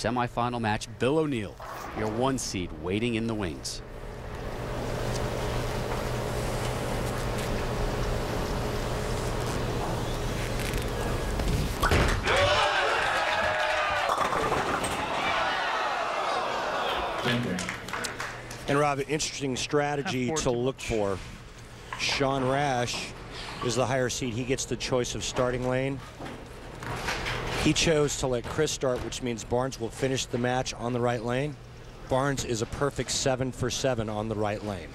semifinal match. Bill O'Neill, your 1 seed, waiting in the wings. And Rob, an interesting strategy to look for. Sean Rash is the higher seed. He gets the choice of starting lane. He chose to let Chris start, which means Barnes will finish the match on the right lane. Barnes is a perfect 7 for 7 on the right lane.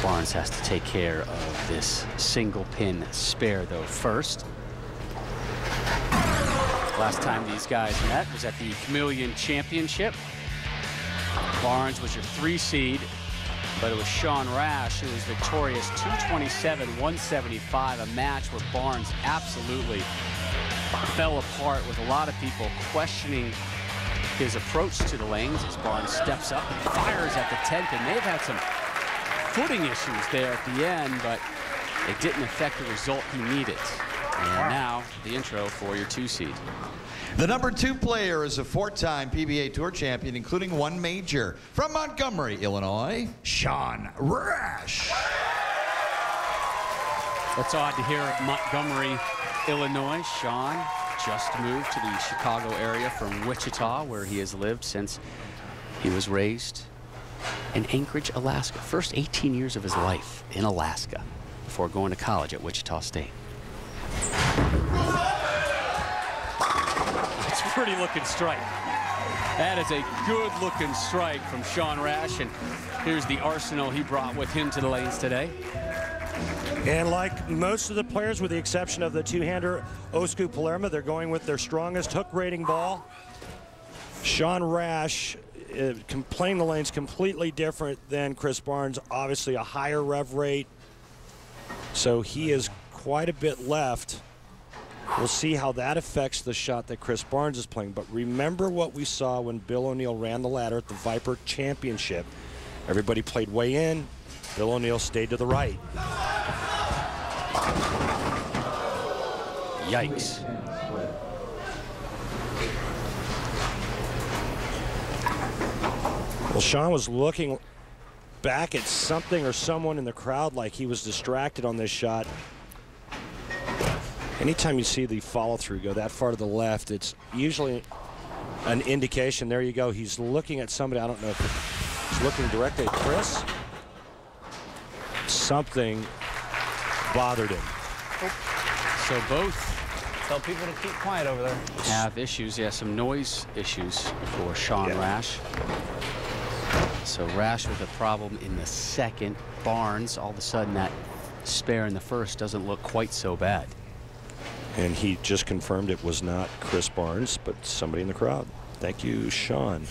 Barnes has to take care of this single pin spare though first. Last time these guys met was at the Chameleon Championship. Barnes was your 3 seed, but it was Sean Rash who was victorious, 227-175, a match where Barnes absolutely fell apart with a lot of people questioning his approach to the lanes as Barnes steps up and fires at the 10th, and they've had some footing issues there at the end, but it didn't affect the result he needed. And now the intro for your 2 seed. The number 2 player is a 4-time PBA Tour champion, including 1 major. From Montgomery, Illinois, Sean Rash. It's odd to hear Montgomery, Illinois. Sean just moved to the Chicago area from Wichita, where he has lived since he was raised in Anchorage, Alaska. First 18 years of his life in Alaska before going to college at Wichita State. It's a pretty looking strike. That is a good looking strike from Sean Rash, and here's the arsenal he brought with him to the lanes today. And like most of the players, with the exception of the 2-hander Osku Palermo, they're going with their strongest hook rating ball. Sean Rash playing the lanes completely different than Chris Barnes, obviously a higher rev rate, so he is quite a bit left. We'll see how that affects the shot that Chris Barnes is playing. But remember what we saw when Bill O'Neill ran the ladder at the Viper Championship. Everybody played way in. Bill O'Neill stayed to the right. Yikes. Well, Sean was looking back at something or someone in the crowd like he was distracted on this shot. Anytime you see the follow-through go that far to the left, it's usually an indication. There you go. He's looking at somebody. I don't know if he's looking directly at Chris. Something bothered him. So both tell people to keep quiet over there. Have issues. Yeah, some noise issues for Sean Rash. So Rash with a problem in the second. Barnes, all of a sudden that spare in the first doesn't look quite so bad. And he just confirmed it was not Chris Barnes, but somebody in the crowd. Thank you, Sean.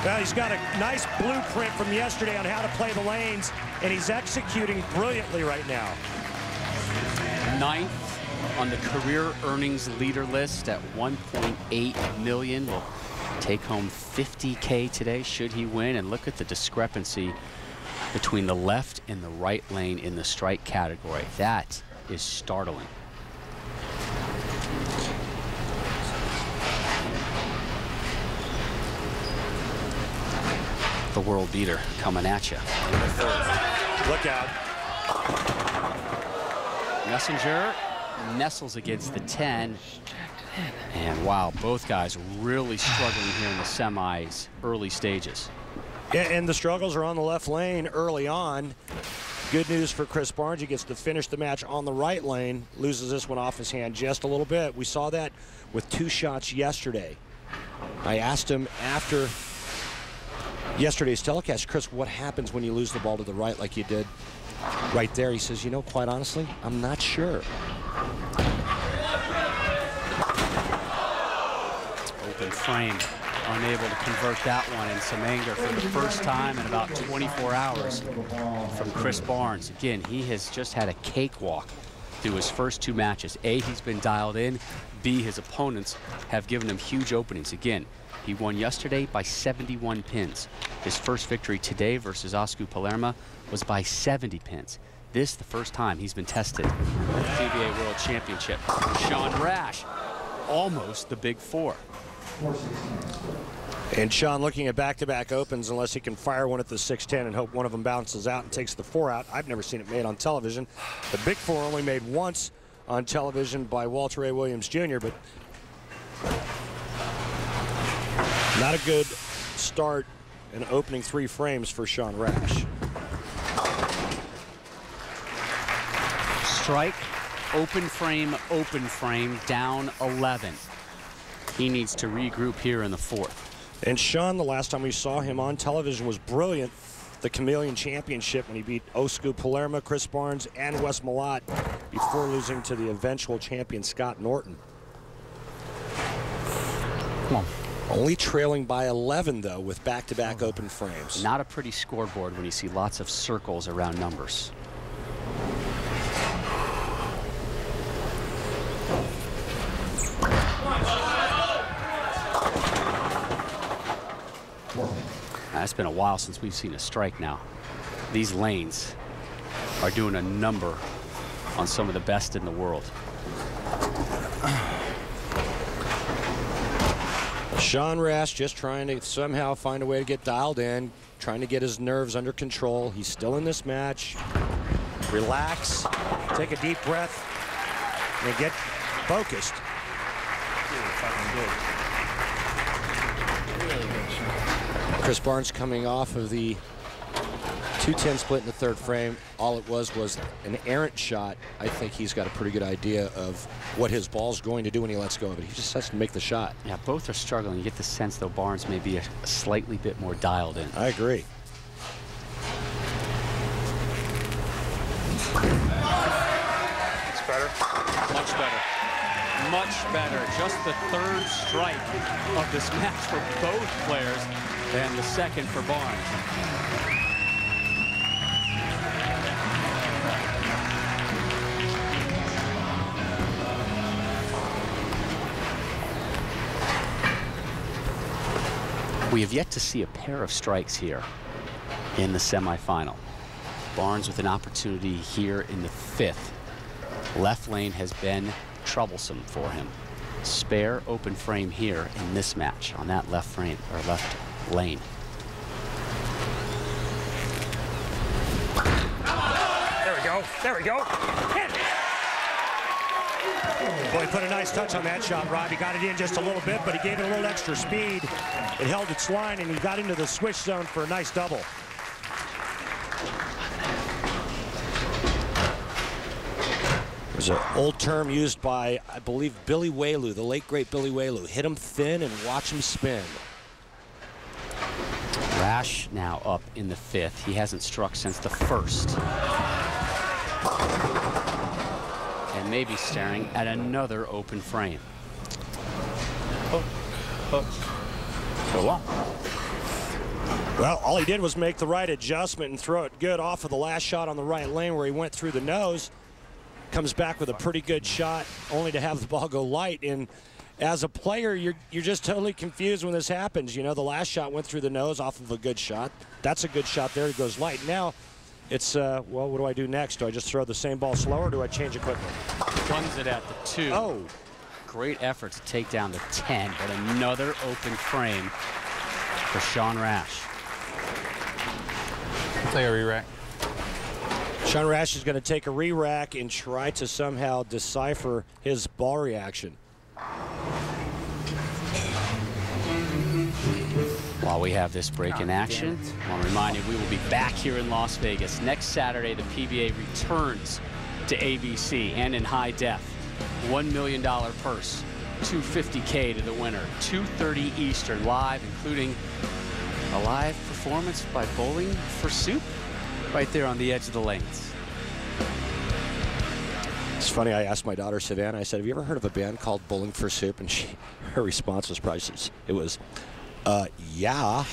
Well, he's got a nice blueprint from yesterday on how to play the lanes, and he's executing brilliantly right now. 9th on the career earnings leader list at 1.8 million. Will take home $50K today should he win. And look at the discrepancy between the left and the right lane in the strike category. That is startling. The world beater coming at you in the 3rd. Look out. Messenger nestles against the 10. And wow, both guys really struggling here in the semis, early stages. Yeah, and the struggles are on the left lane early on. Good news for Chris Barnes. He gets to finish the match on the right lane, loses this one off his hand just a little bit. We saw that with 2 shots yesterday. I asked him after yesterday's telecast, Chris, what happens when you lose the ball to the right like you did right there? He says, you know, quite honestly, I'm not sure. Open frame, unable to convert that one, and some anger for the first time in about 24 hours from Chris Barnes. Again, he has just had a cakewalk through his first 2 matches. A, he's been dialed in. B, his opponents have given him huge openings. Again, he won yesterday by 71 pins. His first victory today versus Osku Palermo was by 70 pins. This the first time he's been tested at the PBA World Championship. Sean Rash, almost the big four. And Sean looking at back-to-back opens, unless he can fire one at the 610 and hope one of them bounces out and takes the 4 out. I've never seen it made on television. The big four only made once on television by Walter A. Williams Jr., but not a good start in opening 3 frames for Sean Rash. Strike, open frame, down 11. He needs to regroup here in the 4th. And Sean, the last time we saw him on television, was brilliant. The Chameleon Championship when he beat Osku Palermo, Chris Barnes, and Wes Malott before losing to the eventual champion Scott Norton. Come on. Only trailing by 11, though, with back-to-back open frames. Not a pretty scoreboard when you see lots of circles around numbers. It's been a while since we've seen a strike now. These lanes are doing a number on some of the best in the world. Sean Rash just trying to somehow find a way to get dialed in, trying to get his nerves under control. He's still in this match. Relax, take a deep breath, and get focused. Chris Barnes coming off of the 210 split in the 3rd frame. All it was an errant shot. I think he's got a pretty good idea of what his ball's going to do when he lets go of it. He just has to make the shot. Yeah, both are struggling. You get the sense, though, Barnes may be a slightly bit more dialed in. I agree. It's better. Much better. Much better. Just the 3rd strike of this match for both players, and the 2nd for Barnes. We have yet to see a pair of strikes here in the semifinal. Barnes with an opportunity here in the 5th. Left lane has been troublesome for him. Spare open frame here in this match on that left frame or left lane. There we go. There we go. Hit. Boy, he put a nice touch on that shot, Rob. He got it in just a little bit, but he gave it a little extra speed. It held its line, and he got into the switch zone for a nice double. There's an old term used by, I believe, Billy Whaley, the late, great Billy Whaley. Hit him thin and watch him spin. Rash now up in the 5th. He hasn't struck since the 1st. And maybe staring at another open frame. So long. Well, all he did was make the right adjustment and throw it good off of the last shot on the right lane where he went through the nose. Comes back with a pretty good shot, only to have the ball go light. And as a player, you're just totally confused when this happens. You know, the last shot went through the nose off of a good shot. That's a good shot there. It goes light. Now it's, well, what do I do next? Do I just throw the same ball slower, or do I change equipment? Guns it at the 2. Oh. Great effort to take down the 10, but another open frame for Sean Rash. Play a re-rack. Sean Rash is going to take a re-rack and try to somehow decipher his ball reaction. While we have this break in action, I want to remind you we will be back here in Las Vegas. Next Saturday, the PBA returns to ABC and in high def. $1 million purse, $250K to the winner, 2:30 Eastern live, including a live performance by Bowling for Soup right there on the edge of the lanes. It's funny, I asked my daughter Savannah, I said, have you ever heard of a band called Bowling for Soup? And her response was priceless. It was, yeah.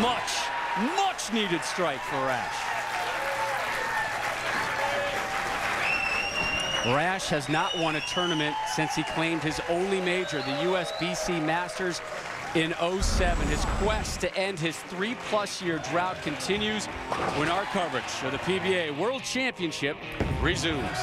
Much needed strike for Rash. Rash has not won a tournament since he claimed his only major, the USBC Masters in '07. His quest to end his 3+ year drought continues when our coverage of the PBA World Championship resumes.